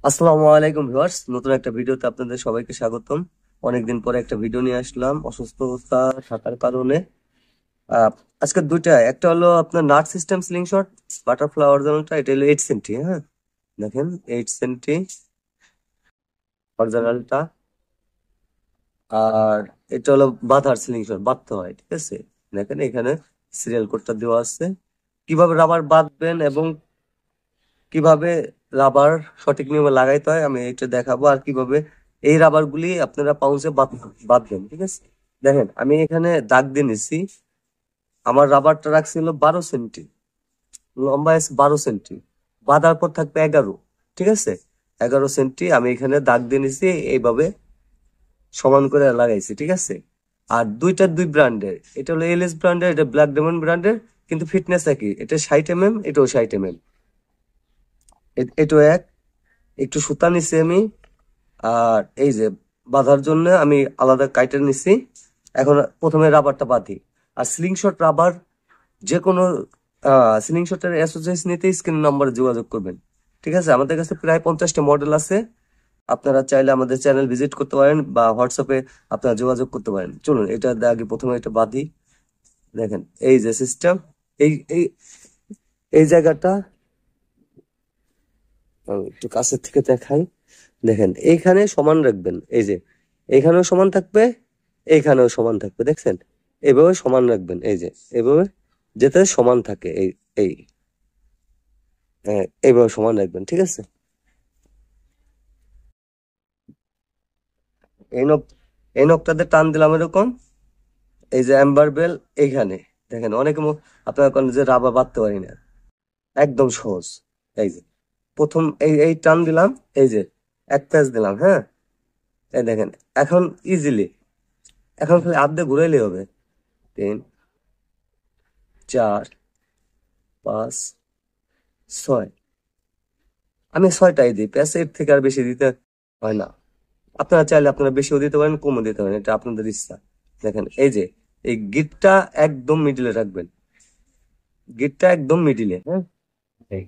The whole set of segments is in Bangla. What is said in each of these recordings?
আসসালামু আলাইকুম ভিউয়ার্স, নতুন একটা ভিডিওতে আপনাদের সবাইকে স্বাগতম। অনেকদিন পরে একটা ভিডিও নিয়ে আসলাম অসুস্থতা থাকার কারণে। আহ, আজকে দুইটা, একটা হলো আপনার nut system sling shot butterfly অরিজিনালটা, এটা হলো 8 সেন্টি। হ্যাঁ, দেখেন 8 সেন্টি অরিজিনালটা। আর এটা হলো বাঁধার স্লিং শট, বাঁধতে হয়, ঠিক আছে। দেখেন এখানে সিরিয়াল কোডটা দেওয়া আছে, কিভাবে রাবার বাঁধবেন এবং কিভাবে রাবার সঠিক নিয়মে লাগাইতে হয় আমি এটা দেখাবো, আর কিভাবে এই রাবার গুলি আপনারা পাউচে বাঁধবেন, ঠিক আছে। দেখেন আমি এখানে দাগ দিয়ে নিচ্ছি। আমার রাবারটা রাখছিল 12 সেন্টি, লম্বা আছে 12 সেন্টি, বাঁধার পর থাকবে 11, ঠিক আছে। 11 সেন্টি আমি এখানে দাগ দিয়ে নিছি, এইভাবে সমান করে লাগাইছি, ঠিক আছে। আর দুইটা দুই ব্র্যান্ডের, এটা হলো এলএস ব্র্যান্ডের, এটা ব্ল্যাক ডায়মন্ড ব্র্যান্ডের, কিন্তু ফিটনেস একই, এটা 60 mm, এটাও 60 mm। এটাও এক। একটু সুতা নিছি আমি। আর এই যে বাঁধার জন্য আমি আলাদা কাইটার নিছি। এখন প্রথমে রাবারটা বাঁধি। আর স্লিং শট রাবার, যে কোনো স্লিং শটের অ্যাসোসিয়েশন নিতে স্ক্রিন নাম্বারে যোগাযোগ করবেন, ঠিক আছে। আমাদের কাছে প্রায় 50টা মডেল আছে। আপনারা চাইলে আমাদের চ্যানেল ভিজিট করতে পারেন বা হোয়াটসঅ্যাপে আপনারা যোগাযোগ করতে পারেন। চলুন এটা আগে প্রথমে এটা বাঁধি। দেখেন এই যে সিস্টেম, এই এই এই জায়গাটা আমি একটু কাছের থেকে দেখাই। দেখেন এইখানে সমান রাখবেন, এই যে এইখানেও সমান থাকবে, এইখানেও সমান থাকবে, দেখছেন। এভাবে সমান রাখবেন, এই যে এভাবে, যাতে সমান থাকে। এই এই হ্যাঁ, এইভাবে সমান রাখবেন, ঠিক আছে। এই নখ, এই নখটাতে টান দিলাম এরকম। এই যে অ্যাম্বার বেল এইখানে, দেখেন অনেকে আপনার কোন যে রাবার বাঁধতে পারি না, একদম সহজ। এই যে প্রথম এই এই টান দিলাম, এই যে এক প্যাচ দিলাম, হ্যাঁ। এই দেখেন এখন ইজিলি, এখন খালি হাত দিয়ে ঘুরাইলেই হবে। 3, 4, 5, 6। আমি 6টাই দিই, প্যাচ এর থেকে আর বেশি দিতে হয় না। আপনারা চাইলে আপনারা বেশিও দিতে পারেন, কমও দিতে পারেন, এটা আপনাদের ইচ্ছা। দেখেন এই যে এই গিটটা একদম মিডিলে রাখবেন, গিটটা একদম মিডিলে, হ্যাঁ। এই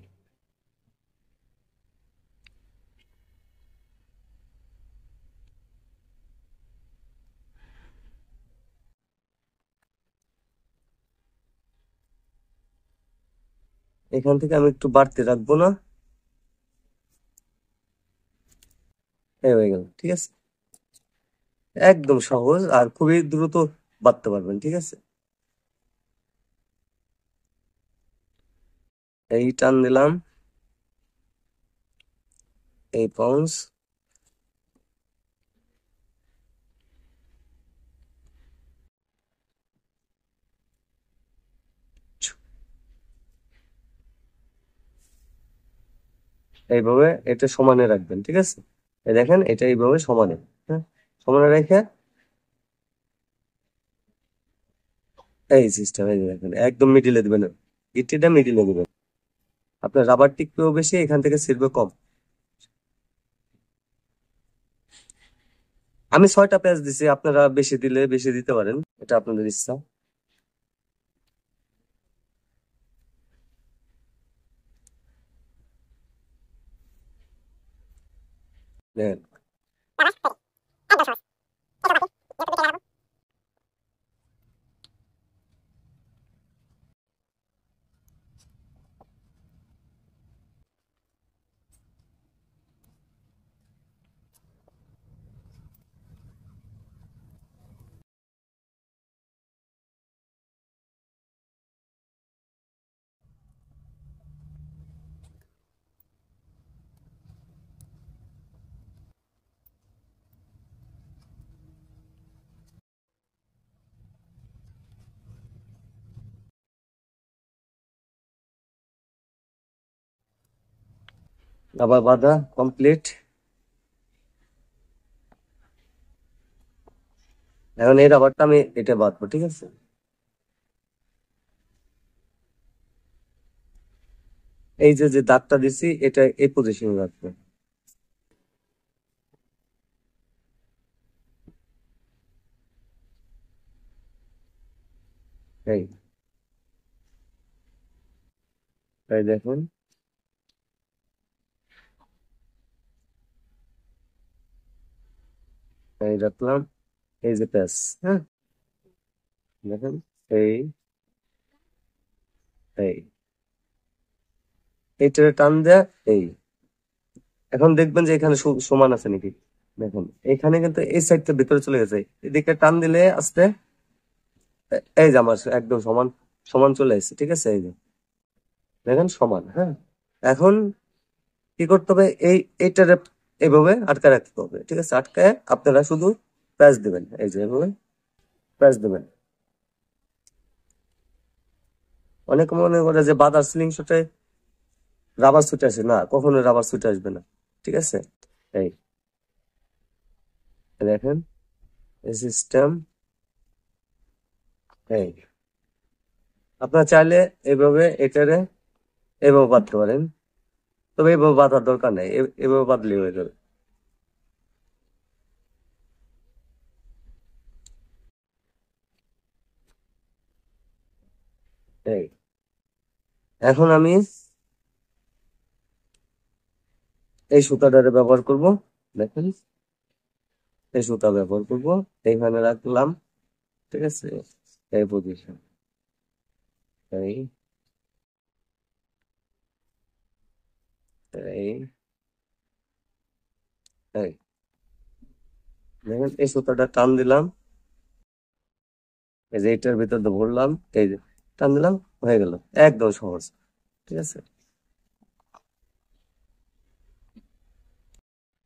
এখান থেকে আমি একটু বাড়তে রাখবো না, এই হয়ে গেল, ঠিক আছে। একদম সহজ আর খুবই দ্রুত বাড়তে পারবেন, ঠিক আছে। এই টান দিলাম, এই পাউন্স, এইভাবে এটা সমানে রাখবেন, ঠিক আছে। এই দেখেন এটা এইভাবে সমানে, হ্যাঁ, সমানে রেখে এই সিস্টেম, এই যে দেখেন একদম মিডিলে দিবেন, গিট্টিটা মিডিলে দিবেন। আপনার রাবার টিকবেও বেশি, এখান থেকে ছিড়বে কম। আমি 6টা প্যাচ দিছি, আপনারা বেশি দিলে বেশি দিতে পারেন, এটা আপনাদের ইচ্ছা। দেখেন আবার বাঁধা কমপ্লিট। এখন এই রাবারটা আমি এটা বাঁধবো, ঠিক আছে। এই যে যে দাগটা দিছি এটা এই পজিশনে রাখবো। এই এই দেখুন, এই রাখলাম, এই যে প্যাচ, হ্যাঁ, দেখেন, এই এই এইটারে টান দেয়া, এই এখন দেখবেন যে এখানে সমান আছে নাকি। দেখুন এখানে কিন্তু এই সাইডটা ভিতরে চলে গেছে, এদিকে টান দিলে আস্তে এই যে আমার একদম সমান সমান চলে এসেছে, ঠিক আছে, এই যে দেখেন সমান, হ্যাঁ। এখন কি করতে হবে, এইটারে এইভাবে আটকে রাখতে হবে, ঠিক আছে, আটকায় আপনারা শুধু প্যাচ দিবেন, এই যে এভাবে প্যাচ দিবেন। অনেকে মনে করে যে বাদার সিলিং শটে রাবার সুট আসে, না, কখনো রাবার সুট আসবে না, ঠিক আছে। এই দেখেন এই সিস্টেম, এই আপনারা চাইলে এইভাবে এটারে এভাবে বাঁধতে পারেন, তবে এভাবে বাঁধার দরকার নেই, এভাবে বাঁধলে হয়ে যাবে। এই এখন আমি এই সুতাটারে ব্যবহার করব, দেখেন এই সুতা ব্যবহার করব, এইখানে রাখলাম, ঠিক আছে, এই পজিশন, এই এই এই দেখেন এই সুতাটা টান দিলাম, এই যে এটার ভিতর দিয়ে ভরলাম, এই যে টান দিলাম, হয়ে গেল, একদম সহজ, ঠিক আছে।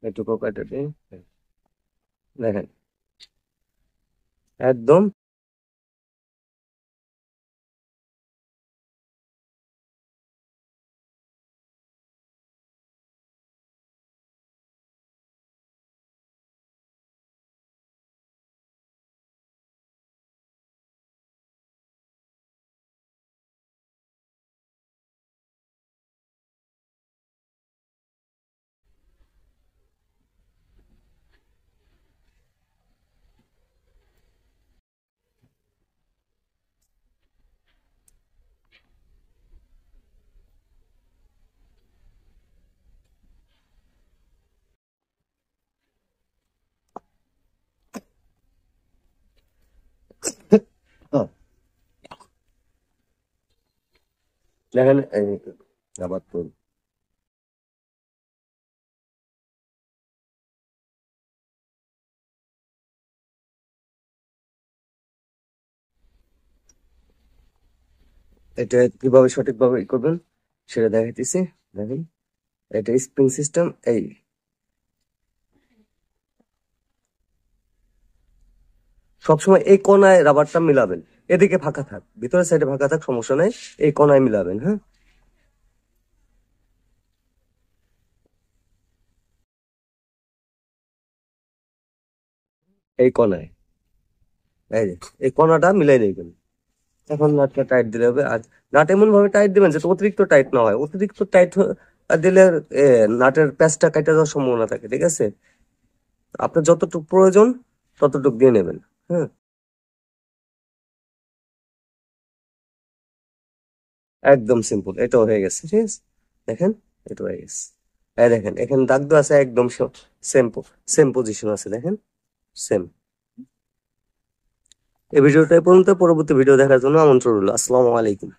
এটুকু কেটে দিই, দেখেন একদম। হ্যাঁ, দেখেন এই আবার তো এটা কিভাবে সঠিকভাবে করবেন সেটা দেখাইতেছি, দেখেন এটা স্প্রিং সিস্টেম, এই সবসময় এই কোনায় রাবারটা মিলাবেন, এদিকে ফাঁকা থাক, ভিতরের সাইডে ফাঁকা থাক, সমস্যা নাই, এই কোনায় মিলাবেন, হ্যাঁ, এই কোনায়, এই যে এই কোনাটা মিলাই দিবেন। এখন নাটটা টাইট দিলে হবে, আর নাট এমন ভাবে টাইট দিবেন যাতে অতিরিক্ত টাইট না হয়, অতিরিক্ত টাইট দিলে এ, নাটের প্যাচটা কেটে যাওয়ার সম্ভাবনা থাকে, ঠিক আছে। আপনার যতটুকু প্রয়োজন ততটুকু দিয়ে নেবেন, হ্যাঁ, একদম সিম্পল, এটাও হয়ে গেছে, ঠিক আছে, দেখেন এটা হয়ে গেছে। এই দেখেন এখানে দাগ দেওয়া আছে, একদম সেম সেম পজিশন আছে, দেখেন সেম। এই ভিডিওটা এই পর্যন্ত, পরবর্তী ভিডিও দেখার জন্য আমন্ত্রণ রইল, আসসালামু আলাইকুম।